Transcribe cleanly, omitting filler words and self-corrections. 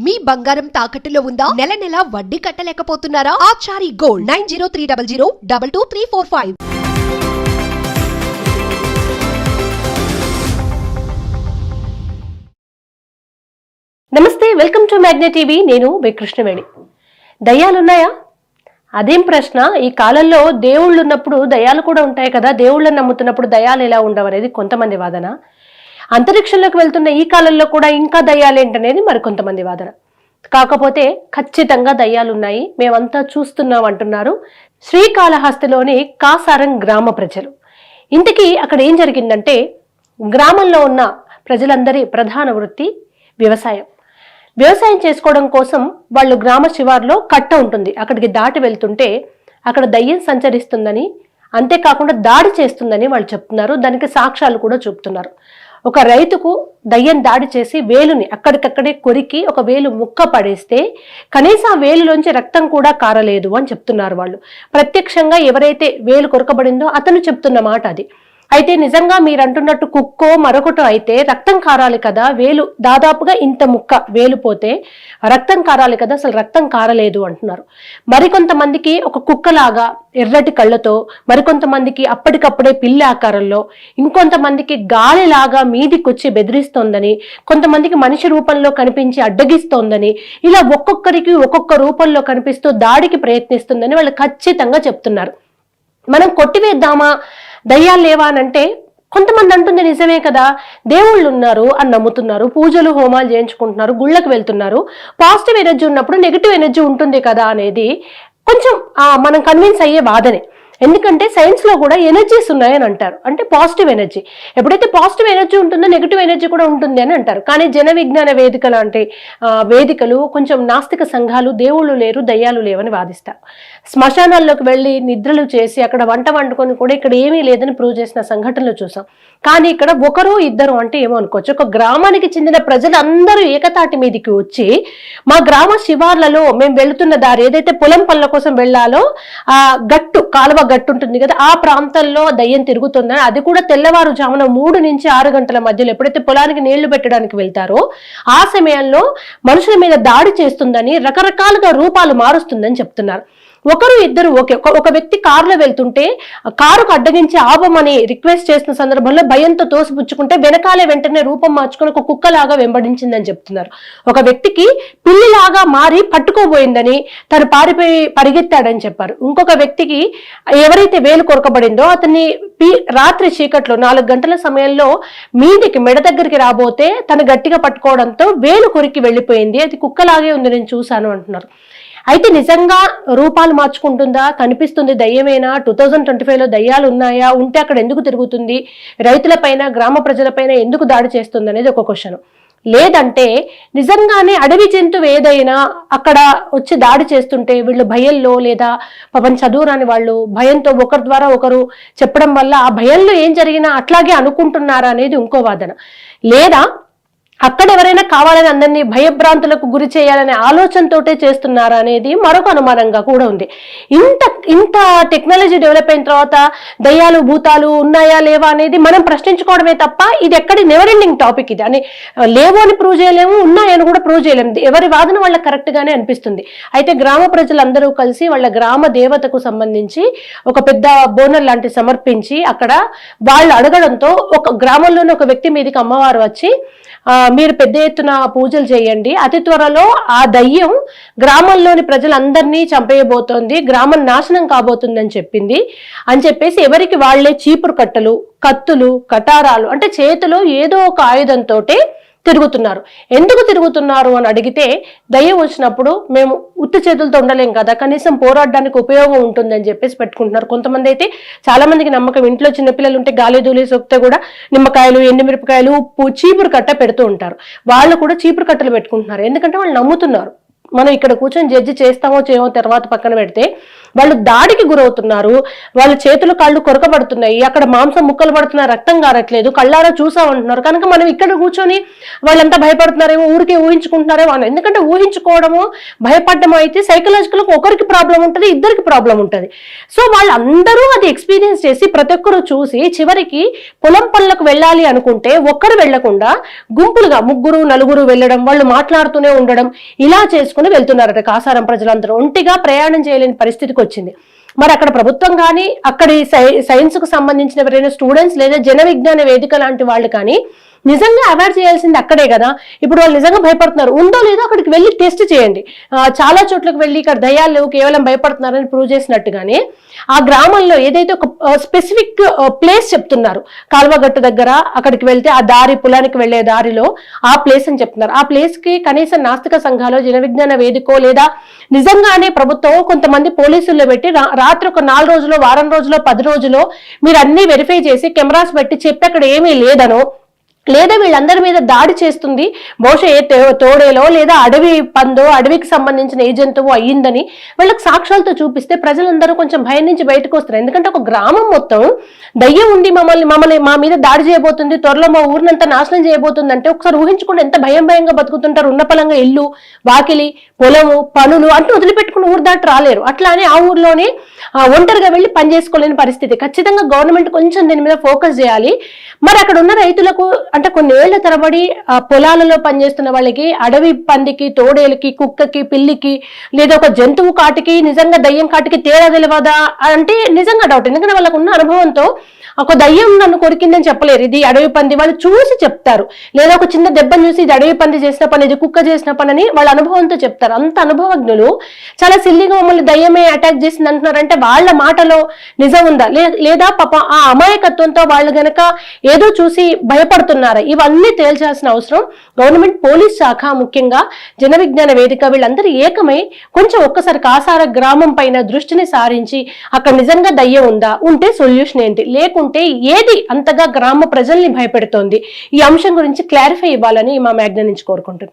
మీ బంగారం తాకట్టులో ఉందా? నెల నెల వడ్డీ కట్టలేకపోతున్నారా? ఆచారి గోల్డ్ 9030022345. నమస్తే, వెల్కమ్ టు మ్యాగ్నెట్ టీవీ. నేను కృష్ణవేణి. దయ్యాలున్నాయా? అదేం ప్రశ్న. ఈ కాలంలో దేవుళ్ళు ఉన్నప్పుడు దయ్యాలు కూడా ఉంటాయి కదా, దేవుళ్ళని నమ్ముతున్నప్పుడు దయ్యాలు ఎలా ఉండవు అనేది కొంతమంది వాదన. అంతరిక్షంలోకి వెళ్తున్న ఈ కాలంలో కూడా ఇంకా దయ్యాలేంటనేది మరికొంతమంది వాదన. కాకపోతే ఖచ్చితంగా దయ్యాలున్నాయి, మేమంతా చూస్తున్నాం అంటున్నారు శ్రీకాళహస్తిలోని కాసారం గ్రామ ప్రజలు. ఇంతకీ అక్కడ ఏం జరిగిందంటే, గ్రామంలో ఉన్న ప్రజలందరి ప్రధాన వృత్తి వ్యవసాయం. వ్యవసాయం చేసుకోవడం కోసం వాళ్ళు గ్రామ శివార్లో కట్ట ఉంటుంది, అక్కడికి దాటి వెళ్తుంటే అక్కడ దయ్యం సంచరిస్తుందని, అంతేకాకుండా దాడి చేస్తుందని వాళ్ళు చెప్తున్నారు. దానికి సాక్ష్యాలు కూడా చూపుతున్నారు. ఒక రైతుకు దయ్యం దాడి చేసి వేలుని అక్కడికక్కడే కొరికి ఒక వేలు ముక్క పడేస్తే కనీసం ఆ వేలులోంచి రక్తం కూడా కారలేదు అని చెప్తున్నారు వాళ్ళు. ప్రత్యక్షంగా ఎవరైతే వేలు కొరకబడిందో అతను చెప్తున్న మాట అది. అయితే నిజంగా మీరు అంటున్నట్టు కుక్కో మరొకటో అయితే రక్తం కారాలి కదా, వేలు దాదాపుగా ఇంత ముక్క వేలు పోతే రక్తం కారాలి కదా, అసలు రక్తం కారలేదు అంటున్నారు. మరికొంతమందికి ఒక కుక్కలాగా ఎర్రటి కళ్ళతో, మరికొంతమందికి అప్పటికప్పుడే పిల్లి ఆకారంలో, ఇంకొంతమందికి గాలిలాగా మీదికొచ్చి బెదిరిస్తోందని, కొంతమందికి మనిషి రూపంలో కనిపించి అడ్డగిస్తోందని, ఇలా ఒక్కొక్కరికి ఒక్కొక్క రూపంలో కనిపిస్తూ దాడికి ప్రయత్నిస్తుందని వాళ్ళు ఖచ్చితంగా చెప్తున్నారు. మనం కొట్టివేద్దామా, దయ్యాలు లేవా అని అంటే కొంతమంది అంటుంది నిజమే కదా, దేవుళ్ళు ఉన్నారు అని నమ్ముతున్నారు, పూజలు హోమాలు చేయించుకుంటున్నారు, గుళ్ళకు వెళ్తున్నారు, పాజిటివ్ ఎనర్జీ ఉన్నప్పుడు నెగిటివ్ ఎనర్జీ ఉంటుంది కదా అనేది కొంచెం మనం కన్విన్స్ అయ్యే వాదనే. ఎందుకంటే సైన్స్ లో కూడా ఎనర్జీస్ ఉన్నాయని అంటారు, అంటే పాజిటివ్ ఎనర్జీ. ఎప్పుడైతే పాజిటివ్ ఎనర్జీ ఉంటుందో నెగిటివ్ ఎనర్జీ కూడా ఉంటుంది అని అంటారు. కానీ జన విజ్ఞాన వేదిక లాంటి వేదికలు, కొంచెం నాస్తిక సంఘాలు దేవుళ్ళు లేరు దయ్యాలు లేవని వాదిస్తారు. శ్మశానాల్లోకి వెళ్ళి నిద్రలు చేసి అక్కడ వంట వండుకొని కూడా ఇక్కడ ఏమీ లేదని ప్రూవ్ చేసిన సంఘటనలు చూసాం. కానీ ఇక్కడ ఒకరు ఇద్దరు అంటే ఏమో అనుకోవచ్చు. ఒక గ్రామానికి చెందిన ప్రజలందరూ ఏకతాటి మీదకి వచ్చి మా గ్రామ శివార్లలో మేము వెళుతున్న దారి ఏదైతే పొలం పనుల కోసం వెళ్ళాలో ఆ గట్టు కాలువ గట్టు ఉంటుంది కదా, ఆ ప్రాంతంలో దయ్యం తిరుగుతుందని, అది కూడా తెల్లవారుజామున 3 నుంచి 6 గంటల మధ్యలో ఎప్పుడైతే పొలానికి నీళ్లు పెట్టడానికి వెళ్తారో ఆ సమయంలో మనుషుల మీద దాడి చేస్తుందని, రకరకాలుగా రూపాలు మారుస్తుందని చెప్తున్నారు. ఒకరు ఇద్దరు ఓకే. ఒక వ్యక్తి కారులో వెళ్తుంటే కారుకు అడ్డగించి ఆపమని రిక్వెస్ట్ చేసిన సందర్భంలో భయంతో తోసిపుచ్చుకుంటే వెనకాలే వెంటనే రూపం మార్చుకొని ఒక కుక్కలాగా వెంబడించిందని చెప్తున్నారు. ఒక వ్యక్తికి పిల్లిలాగా మారి పట్టుకోబోయిందని, తను పారిపోయి పరిగెత్తాడని చెప్పారు. ఇంకొక వ్యక్తికి ఎవరైతే వేలు కొరకబడిందో అతన్ని రాత్రి చీకట్లో 4 గంటల సమయంలో మీదికి మెడ దగ్గరికి రాబోతే తను గట్టిగా పట్టుకోవడంతో వేలు కొరికి వెళ్ళిపోయింది, అది కుక్కలాగే ఉంది, నేను చూశాను అంటున్నారు. అయితే నిజంగా రూపాలు మార్చుకుంటుందా, కనిపిస్తుంది దయ్యమేనా, 2025లో దయ్యాలు ఉన్నాయా, ఉంటే అక్కడ ఎందుకు తిరుగుతుంది, రైతులపైన గ్రామ ప్రజలపైన ఎందుకు దాడి చేస్తుంది అనేది ఒక క్వశ్చన్. లేదంటే నిజంగానే అడవి జంతువు ఏదైనా అక్కడ వచ్చి దాడి చేస్తుంటే వీళ్ళు భయంలో, లేదా పాపం చదువురాని వాళ్ళు భయంతో ఒకరి ద్వారా ఒకరు చెప్పడం వల్ల ఆ భయంలో ఏం జరిగినా అట్లాగే అనుకుంటున్నారా అనేది ఇంకో వాదన. లేదా అక్కడ ఎవరైనా కావాలని అందరినీ భయభ్రాంతులకు గురి చేయాలనే ఆలోచనతోటే చేస్తున్నారా అనేది మరొక అనుమానంగా కూడా ఉంది. ఇంత టెక్నాలజీ డెవలప్ అయిన తర్వాత దయ్యాలు భూతాలు ఉన్నాయా లేవా అనేది మనం ప్రశ్నించుకోవడమే తప్ప ఇది ఎక్కడి నెవర్ ఎండింగ్ టాపిక్. ఇది అని లేవు అని ప్రూవ్ చేయలేము, ఉన్నాయని కూడా ప్రూవ్ చేయలేము. ఎవరి వాదన వాళ్ళకి కరెక్ట్ గానే అనిపిస్తుంది. అయితే గ్రామ ప్రజలందరూ కలిసి వాళ్ళ గ్రామ దేవతకు సంబంధించి ఒక పెద్ద బోనర్ లాంటి సమర్పించి అక్కడ వాళ్ళు అడగడంతో ఒక గ్రామంలోని ఒక వ్యక్తి మీదకి అమ్మవారు వచ్చి మీరు పెద్ద ఎత్తున పూజలు చేయండి, అతి త్వరలో ఆ దయ్యం గ్రామంలోని ప్రజలందరినీ చంపేయబోతోంది, గ్రామం నాశనం కాబోతుందని చెప్పింది అని చెప్పేసి ఎవరికి వాళ్లే చీపురు కట్టలు, కత్తులు, కటారాలు అంటే చేతిలో ఏదో ఒక ఆయుధంతో తిరుగుతున్నారు. ఎందుకు తిరుగుతున్నారు అని అడిగితే దయ్యం వచ్చినప్పుడు మేము ఉత్తి చేతులతో ఉండలేం కదా, కనీసం పోరాడడానికి ఉపయోగం ఉంటుందని చెప్పేసి పెట్టుకుంటున్నారు. కొంతమంది అయితే చాలా మందికి నమ్మకం, ఇంట్లో చిన్నపిల్లలు ఉంటే గాలి దూలి సొక్తే కూడా నిమ్మకాయలు, ఎండుమిరపకాయలు, ఉప్పు, చీపురు కట్ట పెడుతూ ఉంటారు. వాళ్ళు కూడా చీపురు కట్టలు పెట్టుకుంటున్నారు, ఎందుకంటే వాళ్ళు నమ్ముతున్నారు. మనం ఇక్కడ కూర్చొని జడ్జి చేస్తామో చేయమో తర్వాత పక్కన పెడితే వాళ్ళు దాడికి గురవుతున్నారు, వాళ్ళ చేతులు కాళ్ళు కొరకబడుతున్నాయి, అక్కడ మాంసం ముక్కలు పడుతున్నాయి, రక్తం కారట్లేదు, కళ్ళారా చూసామంటున్నారు. కనుక మనం ఇక్కడ కూర్చొని వాళ్ళంతా భయపడుతున్నారేమో, ఊరికే ఊహించుకుంటున్నారేమో అని. ఎందుకంటే ఊహించుకోవడము భయపడడం అయితే సైకలాజికల్ ఒకరికి ప్రాబ్లం ఉంటుంది, ఇద్దరికి ప్రాబ్లం ఉంటుంది. సో వాళ్ళందరూ అది ఎక్స్పీరియన్స్ చేసి ప్రతి ఒక్కరు చూసి చివరికి పొలం పనులకు వెళ్ళాలి అనుకుంటే ఒక్కరు వెళ్లకుండా గుంపులుగా 3, 4 వెళ్ళడం, వాళ్ళు మాట్లాడుతూనే ఉండడం, ఇలా చేసుకుని వెళ్తున్నారట కాసారం ప్రజలందరూ. ఒంటిగా ప్రయాణం చేయలేని పరిస్థితికి వచ్చింది. మరి అక్కడ ప్రభుత్వం కానీ, అక్కడి సైన్స్ కు సంబంధించిన ఎవరైనా స్టూడెంట్స్ లేదా జన విజ్ఞాన వేదిక లాంటి వాళ్ళు కానీ నిజంగా అవాయిడ్ చేయాల్సింది అక్కడే కదా. ఇప్పుడు వాళ్ళు నిజంగా భయపడుతున్నారు, ఉందో లేదో అక్కడికి వెళ్ళి టెస్ట్ చేయండి. చాలా చోట్లకు వెళ్ళి ఇక్కడ దయ్యాలు కేవలం భయపడుతున్నారని ప్రూవ్ చేసినట్టుగానే ఆ గ్రామంలో ఏదైతే ఒక స్పెసిఫిక్ ప్లేస్ చెప్తున్నారు, కాల్వగట్టు దగ్గర అక్కడికి వెళ్తే ఆ దారి పొలానికి వెళ్లే దారిలో ఆ ప్లేస్ అని చెప్తున్నారు. ఆ ప్లేస్ కి కనీసం నాస్తిక సంఘాలు, జన విజ్ఞాన వేదికో లేదా నిజంగానే ప్రభుత్వం కొంతమంది పోలీసుల్లో పెట్టి రాత్రి ఒక 4 రోజులు, వారం రోజులో, 10 రోజులో మీరు అన్ని వెరిఫై చేసి కెమెరాస్ పెట్టి చెప్పి అక్కడ ఏమీ లేదనో, లేదా వీళ్ళందరి మీద దాడి చేస్తుంది బహుశా ఏ తోడేలో లేదా అడవి పందో, అడవికి సంబంధించిన ఏ జంతువు అయ్యిందని వాళ్ళకి సాక్ష్యాలతో చూపిస్తే ప్రజలందరూ కొంచెం భయం నుంచి బయటకు వస్తారు. ఎందుకంటే ఒక గ్రామం మొత్తం దయ్యం ఉండి మమ్మల్ని మా మీద దాడి చేయబోతుంది, త్వరలో మా ఊరినంతా నాశనం చేయబోతుంది అంటే ఒకసారి ఊహించుకుంటే ఎంత భయంగా బతుకుతుంటారు. ఉన్నపలంగా ఇల్లు, వాకిలి, పొలము, పనులు అంటూ వదిలిపెట్టుకుని ఊరు దాటి రాలేరు. అట్లానే ఆ ఊర్లోనే ఒంటరిగా వెళ్ళి పని చేసుకోలేని పరిస్థితి. ఖచ్చితంగా గవర్నమెంట్ కొంచెం దీని మీద ఫోకస్ చేయాలి. మరి అక్కడ ఉన్న రైతులకు అంటే కొన్ని ఏళ్ల తరబడి పొలాలలో పనిచేస్తున్న వాళ్ళకి అడవి పందికి, తోడేలకి, కుక్కకి, పిల్లికి లేదా ఒక జంతువు కాటికి, నిజంగా దయ్యం కాటికి తేడా తెలియదా అంటే నిజంగా డౌట్. ఎందుకంటే వాళ్ళకు ఉన్న అనుభవంతో ఒక దయ్యం నన్ను కొరికిందని చెప్పలేరు, ఇది అడవి పంది. వాళ్ళు చూసి చెప్తారు, లేదా ఒక చిన్న దెబ్బను చూసి ఇది అడవి పంది చేసిన పని, ఇది కుక్క చేసిన పని అని వాళ్ళ అనుభవంతో చెప్తారు. అంత అనుభవజ్ఞులు చాలా సిల్లిగా మమ్మల్ని దయ్యమే అటాక్ చేసింది అంటున్నారంటే వాళ్ళ మాటలో నిజం ఉందా లేదా పాప ఆ అమాయకత్వంతో వాళ్ళు గనక ఏదో చూసి భయపడుతున్నారా, ఇవన్నీ తేల్చాల్సిన అవసరం గవర్నమెంట్, పోలీస్ శాఖ, ముఖ్యంగా జన విజ్ఞాన వేదిక వీళ్ళందరూ ఏకమై కొంచెం ఒక్కసారి కాసార గ్రామం పైన దృష్టిని సారించి అక్కడ నిజంగా దయ్యం ఉందా, ఉంటే సొల్యూషన్ ఏంటి, లేకుంటే ఏది అంతగా గ్రామ ప్రజల్ని భయపెడుతోంది, ఈ అంశం గురించి క్లారిఫై ఇవ్వాలని మా మ్యాగ్నా నుంచి కోరుకుంటున్నాం.